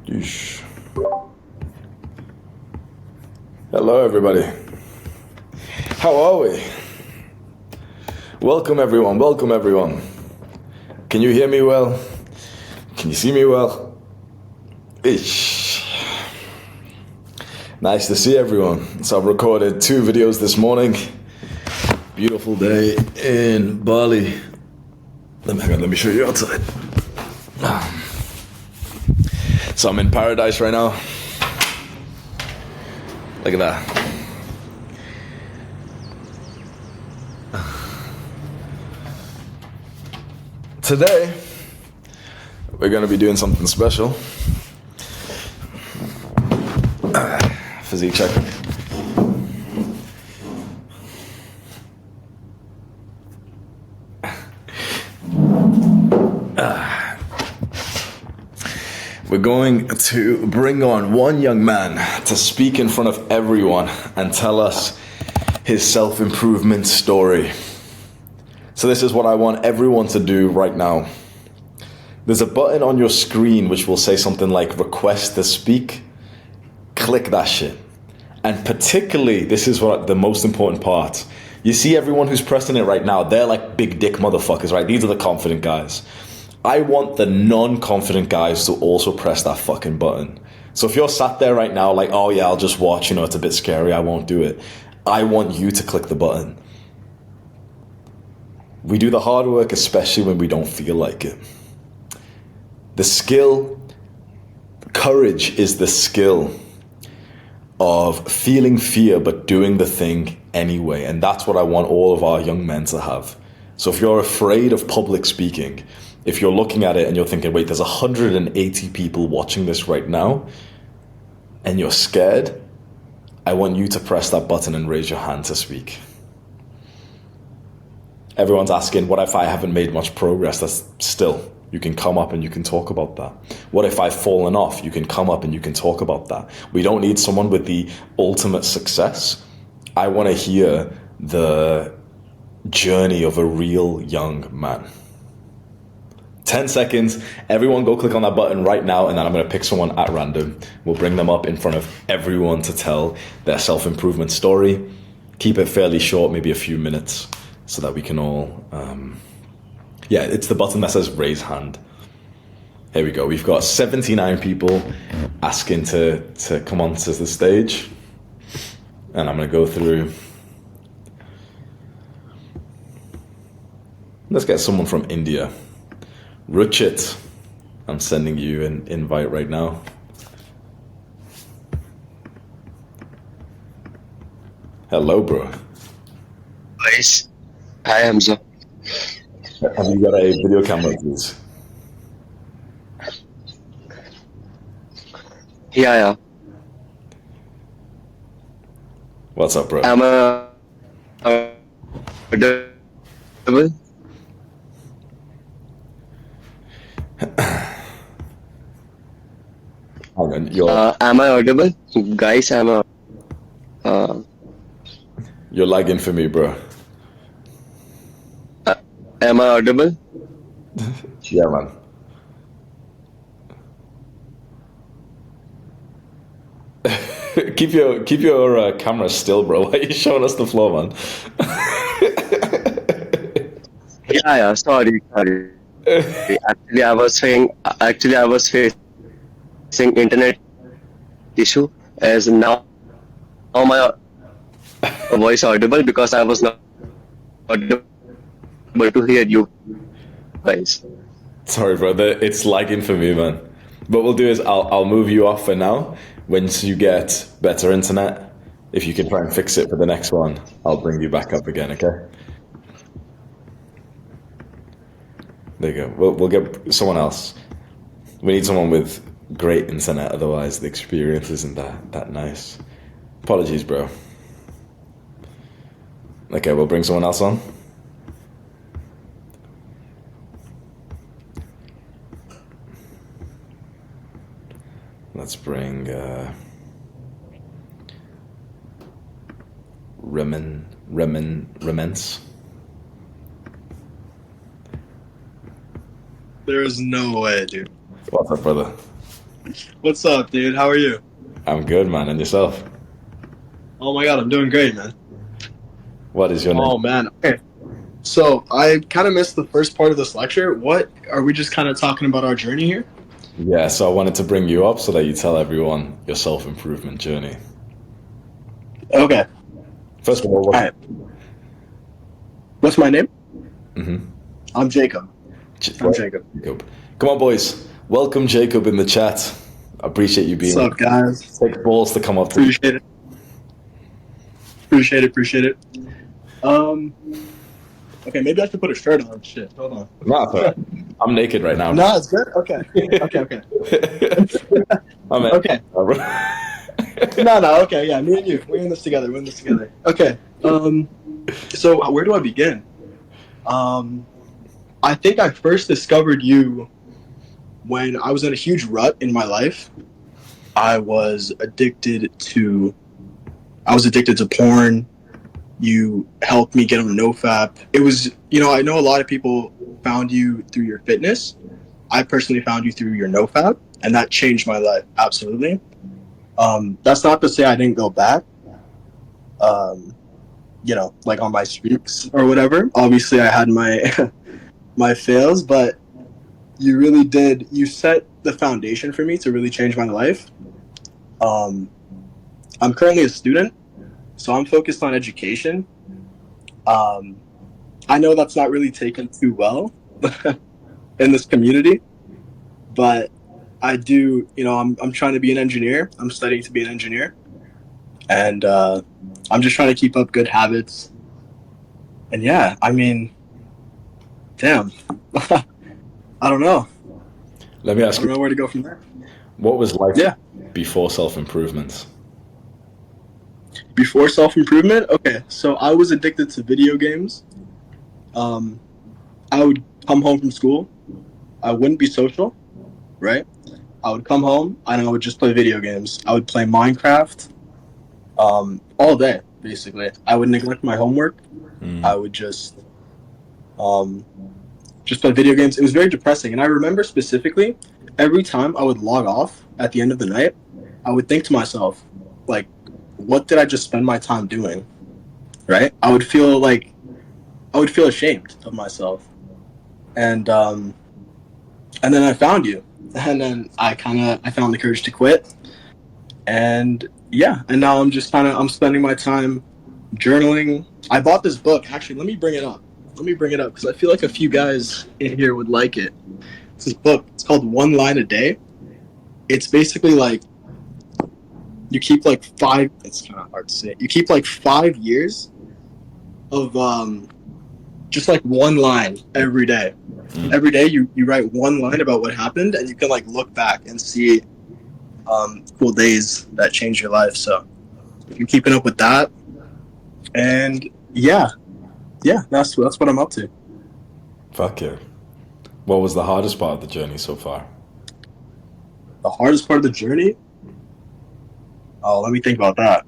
Yeesh. Hello, everybody. How are we? Welcome, everyone. Welcome, everyone. Can you hear me well? Can you see me well? Ish. Nice to see everyone. So I've recorded 2 videos this morning. Beautiful day in Bali. Let me show you outside. So I'm in paradise right now. Look at that. Today, we're going to be doing something special. Physique check. We're going to bring on one young man to speak in front of everyone and tell us his self-improvement story. So this is what I want everyone to do right now. There's a button on your screen which will say something like request to speak. Click that shit. And particularly, this is what the most important part. You see everyone who's pressing it right now, they're like big dick motherfuckers, right? These are the confident guys. I want the non-confident guys to also press that fucking button. So if you're sat there right now like, oh yeah, I'll just watch, it's a bit scary, I won't do it. I want you to click the button. We do the hard work, especially when we don't feel like it. The skill, courage is the skill of feeling fear but doing the thing anyway. And that's what I want all of our young men to have. So if you're afraid of public speaking, if you're looking at it and you're thinking, wait, there's 180 people watching this right now, and you're scared, I want you to press that button and raise your hand to speak. Everyone's asking, what if I haven't made much progress? That's still, you can come up and you can talk about that. What if I've fallen off? You can come up and you can talk about that. We don't need someone with the ultimate success. I want to hear the journey of a real young man. 10 seconds, everyone go click on that button right now, and then I'm going to pick someone at random. We'll bring them up in front of everyone to tell their self-improvement story. Keep it fairly short, maybe a few minutes, so that we can all... it's the button that says raise hand. Here we go. We've got 79 people asking to come onto the stage. And I'm going to go through... Let's get someone from India. Ruchit, I'm sending you an invite right now. Hello, bro. Nice. Hi, Hamza. Have you got a video camera, please? Yeah. What's up, bro? Am I audible? Hang on, Am I audible? Guys, am you're lagging for me, bro. I audible? Yeah, man. keep your camera still, bro. Why are you showing us the floor, man? Yeah. Sorry. Actually, I was facing internet issue, as now my voice audible because I was not audible to hear you guys. Sorry, bro. It's lagging for me, man. What we'll do is I'll move you off for now. Once you get better internet, if you can try and fix it for the next one, I'll bring you back up again, okay? There you go. We'll get someone else. We need someone with great internet, otherwise the experience isn't that nice. Apologies, bro. Okay, we'll bring someone else on. Let's bring Remens. There's no way, dude. What's up, brother? What's up, dude? How are you? I'm good, man. And yourself? Oh my god, I'm doing great, man. What is your Oh name? man. Okay. So I kind of missed the first part of this lecture. What are we just kind of talking about our journey here? Yeah, so I wanted to bring you up so that you tell everyone your self-improvement journey. Okay. First of all, All right. What's my name? Mhm. I'm Jacob. I'm Jacob. Jacob. Come on, boys. Welcome Jacob in the chat. I appreciate you What's being up, guys? Take balls to come up to. Appreciate it. Appreciate it. Okay, maybe I should put a shirt on. Shit. Hold on. Nah, it's all right. I'm naked right now. No, it's good. Okay. Okay. I'm Okay. No. Okay. Yeah, me and you. We're in this together. Okay. So where do I begin? I think I first discovered you when I was in a huge rut in my life. I was addicted to porn. You helped me get on NoFap. It was, I know a lot of people found you through your fitness. I personally found you through your NoFap, and that changed my life, absolutely. That's not to say I didn't go back, like on my streaks or whatever. Obviously, I had my my fails, but you really did. You set the foundation for me to really change my life. I'm currently a student, so I'm focused on education. I know that's not really taken too well in this community, but I do. I'm trying to be an engineer. I'm studying to be an engineer, and I'm just trying to keep up good habits. And yeah, I mean, damn, I don't know. Let me ask I don't know you, where to go from there. what was life Yeah. before self-improvement? Before self-improvement, okay, so I was addicted to video games. I would come home from school. I wouldn't be social, right? I would come home and I would just play video games. I would play Minecraft all day, basically. I would neglect my homework. I would just play video games. It was very depressing. And I remember specifically, every time I would log off at the end of the night, I would think to myself, like, what did I just spend my time doing? Right? I would feel ashamed of myself. And then I found you. And then I found the courage to quit. And yeah, and now I'm spending my time journaling. I bought this book. Actually, let me bring it up because I feel like a few guys in here would like it. It's this book. It's called One Line a Day. It's basically like you keep like it's kind of hard to say. You keep like 5 years of just like one line every day. Every day you write one line about what happened, and you can like look back and see cool days that changed your life. So if you're keeping up with that, and yeah, that's what I'm up to. Fuck yeah. What was the hardest part of the journey so far? The hardest part of the journey? Oh, let me think about that.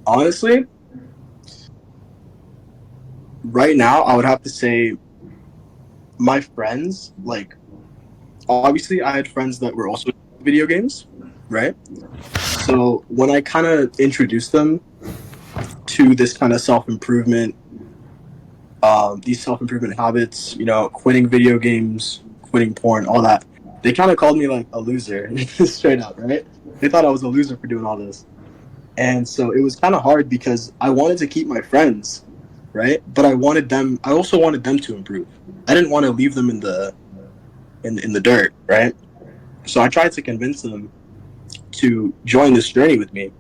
Honestly, right now, I would have to say my friends, like, obviously I had friends that were also video games, right? So when I kind of introduced them to this kind of self-improvement, these self-improvement habits, quitting video games, quitting porn, all that, they kind of called me like a loser, straight up, right? They thought I was a loser for doing all this. And so it was kind of hard because I wanted to keep my friends, right? But I also wanted them to improve. I didn't want to leave them in the dirt, right? So I tried to convince them to join this journey with me.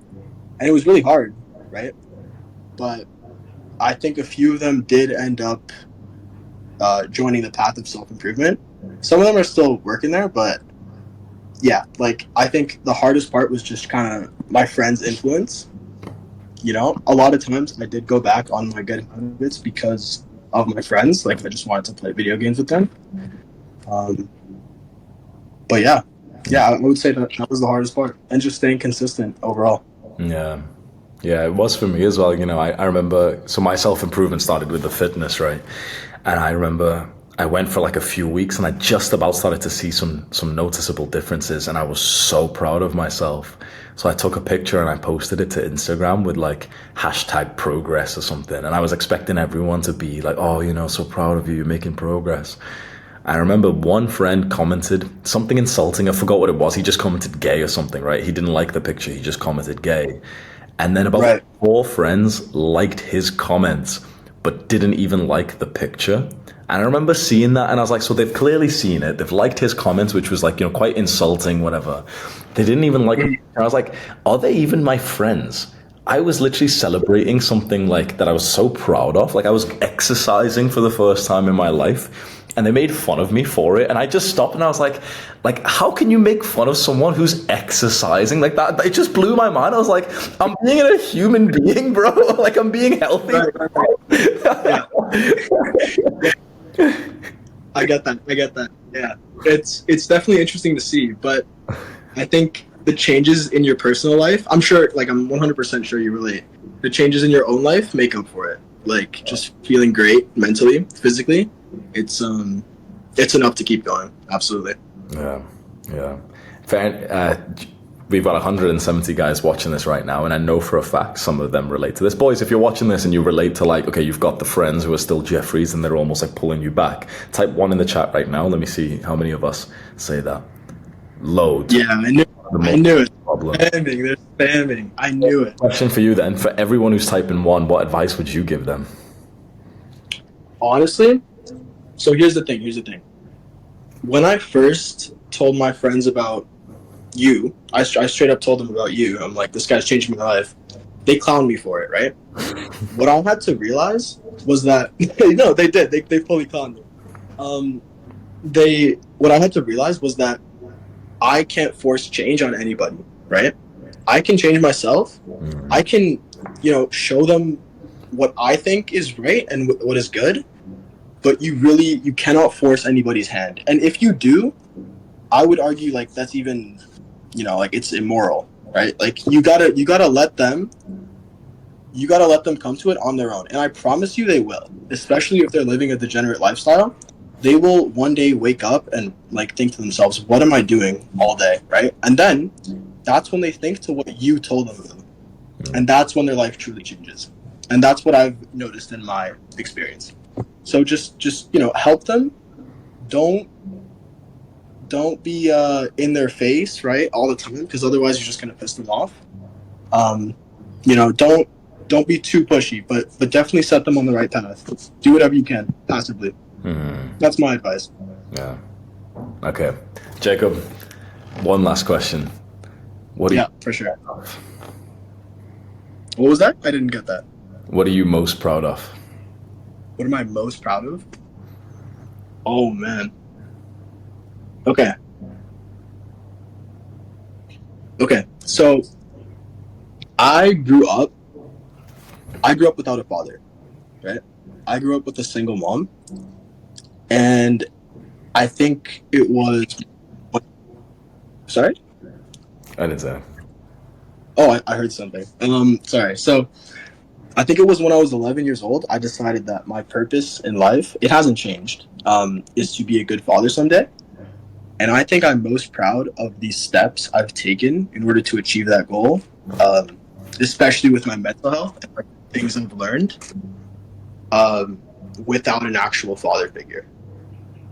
And it was really hard, right? But I think a few of them did end up joining the path of self-improvement. Some of them are still working there, but yeah, like I think the hardest part was just kind of my friends' influence. A lot of times I did go back on my good habits because of my friends. Like I just wanted to play video games with them. But yeah, I would say that was the hardest part, and just staying consistent overall. Yeah. Yeah, it was for me as well. I remember, so my self-improvement started with the fitness, right? And I remember I went for like a few weeks, and I just about started to see some noticeable differences, and I was so proud of myself. So I took a picture and I posted it to Instagram with like hashtag progress or something, and I was expecting everyone to be like, oh, you know, so proud of you, you're making progress. I remember one friend commented something insulting. I forgot what it was. He just commented gay or something, right? He didn't like the picture. He just commented gay. And then about Right. 4 friends liked his comments, but didn't even like the picture. And I remember seeing that, and I was like, so they've clearly seen it. They've liked his comments, which was like, you know, quite insulting, whatever. They didn't even like it. And I was like, are they even my friends? I was literally celebrating something like that I was so proud of. Like I was exercising for the first time in my life, and they made fun of me for it. And I just stopped and I was like, how can you make fun of someone who's exercising like that? It just blew my mind. I was like, I'm being a human being, bro. Like I'm being healthy. Right. Yeah. I get that. Yeah. It's definitely interesting to see, but I think the changes in your personal life, I'm 100% sure you relate. The changes in your own life make up for it. Like just feeling great mentally, physically. It's enough to keep going. Absolutely. Yeah. We've got 170 guys watching this right now, and I know for a fact some of them relate to this. Boys, if you're watching this and you relate to like, okay, you've got the friends who are still Jeffries and they're almost like pulling you back, type 1 in the chat right now. Let me see how many of us say that. Loads. Yeah, I knew it. Problem. They're spamming. I knew it. Question for you then, for everyone who's typing 1, what advice would you give them? Honestly, so here's the thing. When I first told my friends about you, I straight up told them about you. I'm like, this guy's changed my life. They clowned me for it, right? What I had to realize was that no, they did. They fully clowned me. What I had to realize was that I can't force change on anybody, right? I can change myself. I can, show them what I think is right and what is good. But you cannot force anybody's hand. And if you do, I would argue like that's even, like it's immoral, right? Like you gotta let them come to it on their own. And I promise you they will, especially if they're living a degenerate lifestyle. They will one day wake up and like think to themselves, what am I doing all day, right? And then that's when they think to what you told them to do. And that's when their life truly changes. And that's what I've noticed in my experience. So just help them. Don't be in their face, right, all the time, because otherwise you're just gonna piss them off. Don't be too pushy, but definitely set them on the right path. Do whatever you can passively. That's my advice. Yeah. Okay, Jacob. One last question. For sure. What was that? I didn't get that. What are you most proud of? What am I most proud of? Oh man. Okay. So I grew up without a father, right? I grew up with a single mom, and I think it was. Sorry? I didn't say. Oh, I heard something. Sorry. So I think it was when I was 11 years old, I decided that my purpose in life, it hasn't changed, is to be a good father someday. And I think I'm most proud of these steps I've taken in order to achieve that goal, especially with my mental health and things I've learned without an actual father figure.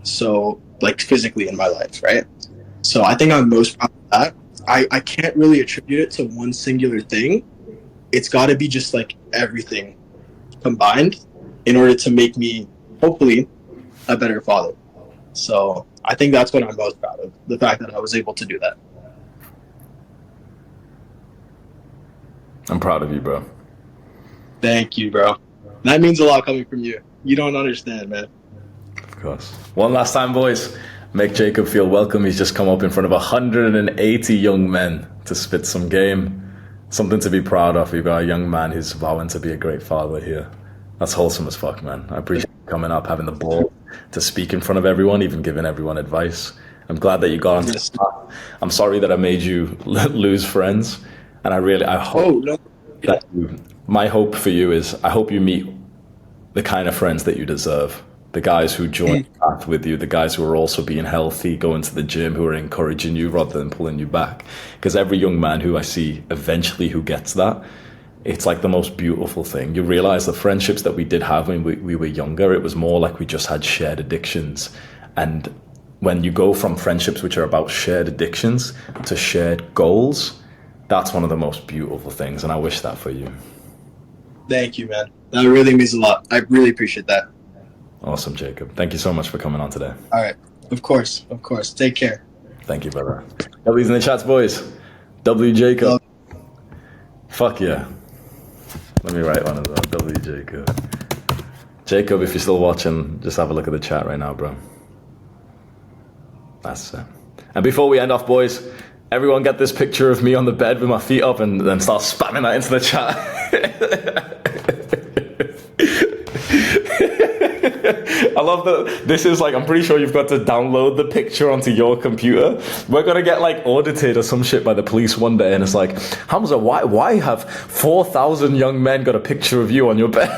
So, like physically in my life, right? So I think I'm most proud of that. I can't really attribute it to one singular thing. It's got to be just like everything combined in order to make me, hopefully, a better father. So I think that's what I'm most proud of, the fact that I was able to do that. I'm proud of you, bro. Thank you, bro. That means a lot coming from you. You don't understand, man. Of course. One last time, boys. Make Jacob feel welcome. He's just come up in front of 180 young men to spit some game. Something to be proud of. We've got a young man who's vowing to be a great father here. That's wholesome as fuck, man. I appreciate you coming up, having the ball to speak in front of everyone, even giving everyone advice. I'm glad that you got on. Yes. I'm sorry that I made you lose friends. And I hope that my hope for you is I hope you meet the kind of friends that you deserve. The guys who join the path with you, the guys who are also being healthy, going to the gym, who are encouraging you rather than pulling you back. Because every young man who I see eventually who gets that, it's like the most beautiful thing. You realize the friendships that we did have when we were younger, it was more like we just had shared addictions. And when you go from friendships which are about shared addictions to shared goals, that's one of the most beautiful things. And I wish that for you. Thank you, man. That really means a lot. I really appreciate that. Awesome, Jacob. Thank you so much for coming on today. All right. Of course. Take care. Thank you, brother. W's in the chats, boys. W Jacob. Fuck yeah. Let me write one of those. W Jacob. Jacob, if you're still watching, just have a look at the chat right now, bro. That's it. And before we end off, boys, everyone get this picture of me on the bed with my feet up and then start spamming that into the chat. I love that this is like, I'm pretty sure you've got to download the picture onto your computer. We're going to get like audited or some shit by the police one day, and it's like, Hamza, why have 4,000 young men got a picture of you on your bed?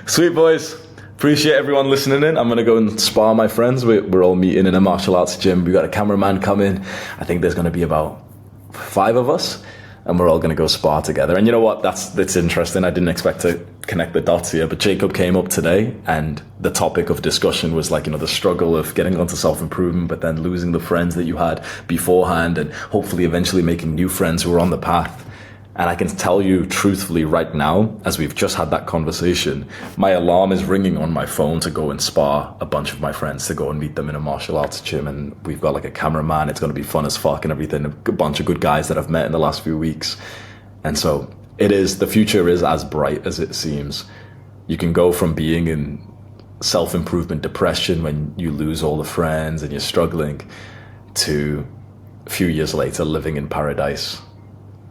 Sweet boys. Appreciate everyone listening in. I'm going to go and spar my friends. We're all meeting in a martial arts gym. We got a cameraman coming. I think there's going to be about 5 of us. And we're all going to go spar together. And you know what? That's interesting. I didn't expect to connect the dots here, but Jacob came up today and the topic of discussion was like, the struggle of getting onto self-improvement, but then losing the friends that you had beforehand and hopefully eventually making new friends who are on the path. And I can tell you truthfully right now, as we've just had that conversation, my alarm is ringing on my phone to go and spar a bunch of my friends, to go and meet them in a martial arts gym. And we've got like a cameraman. It's going to be fun as fuck and everything. A bunch of good guys that I've met in the last few weeks. And so the future is as bright as it seems. You can go from being in self-improvement depression when you lose all the friends and you're struggling to a few years later living in paradise.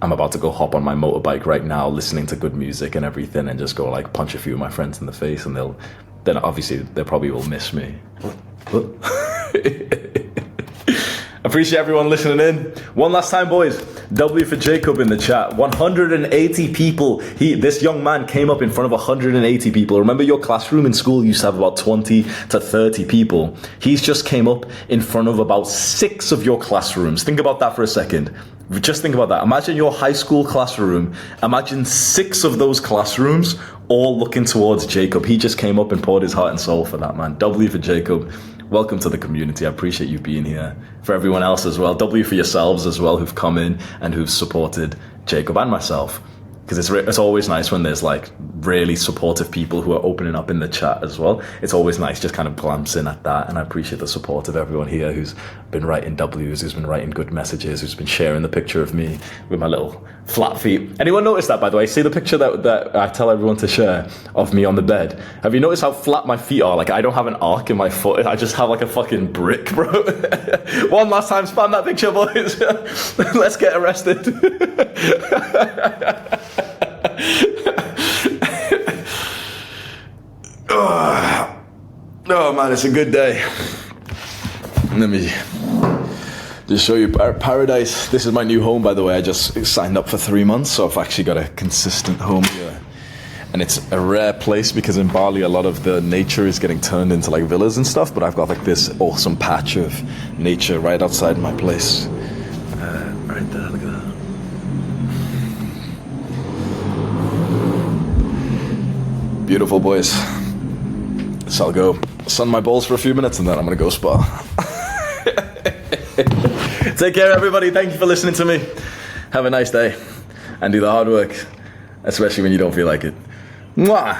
I'm about to go hop on my motorbike right now, listening to good music and everything, and just go like punch a few of my friends in the face, and then obviously they probably will miss me. Appreciate everyone listening in. One last time, boys. W for Jacob in the chat. 180 people. This young man came up in front of 180 people. Remember your classroom in school used to have about 20 to 30 people. He's just came up in front of about 6 of your classrooms. Think about that for a second. Just think about that. Imagine your high school classroom. Imagine 6 of those classrooms all looking towards Jacob. He just came up and poured his heart and soul for that, man. W for Jacob. Welcome to the community. I appreciate you being here. For everyone else as well, W for yourselves as well, who've come in and who've supported Jacob and myself. Because it's always nice when there's like really supportive people who are opening up in the chat as well. It's always nice just kind of glancing at that. And I appreciate the support of everyone here who's been writing W's, who's been writing good messages, who's been sharing the picture of me with my little flat feet. Anyone notice that, by the way? See the picture that I tell everyone to share of me on the bed? Have you noticed how flat my feet are? Like, I don't have an arc in my foot. I just have like a fucking brick, bro. One last time, spam that picture, boys. Let's get arrested. Oh man, it's a good day. Let me just show you paradise. This is my new home, by the way. I just signed up for 3 months, so I've actually got a consistent home here. And it's a rare place because in Bali, a lot of the nature is getting turned into like villas and stuff, but I've got like this awesome patch of nature right outside my place. Right there, look at that. Beautiful, boys. So I'll go sun my balls for a few minutes and then I'm gonna go spa. Take care, everybody. Thank you for listening to me. Have a nice day and do the hard work, especially when you don't feel like it. Mwah!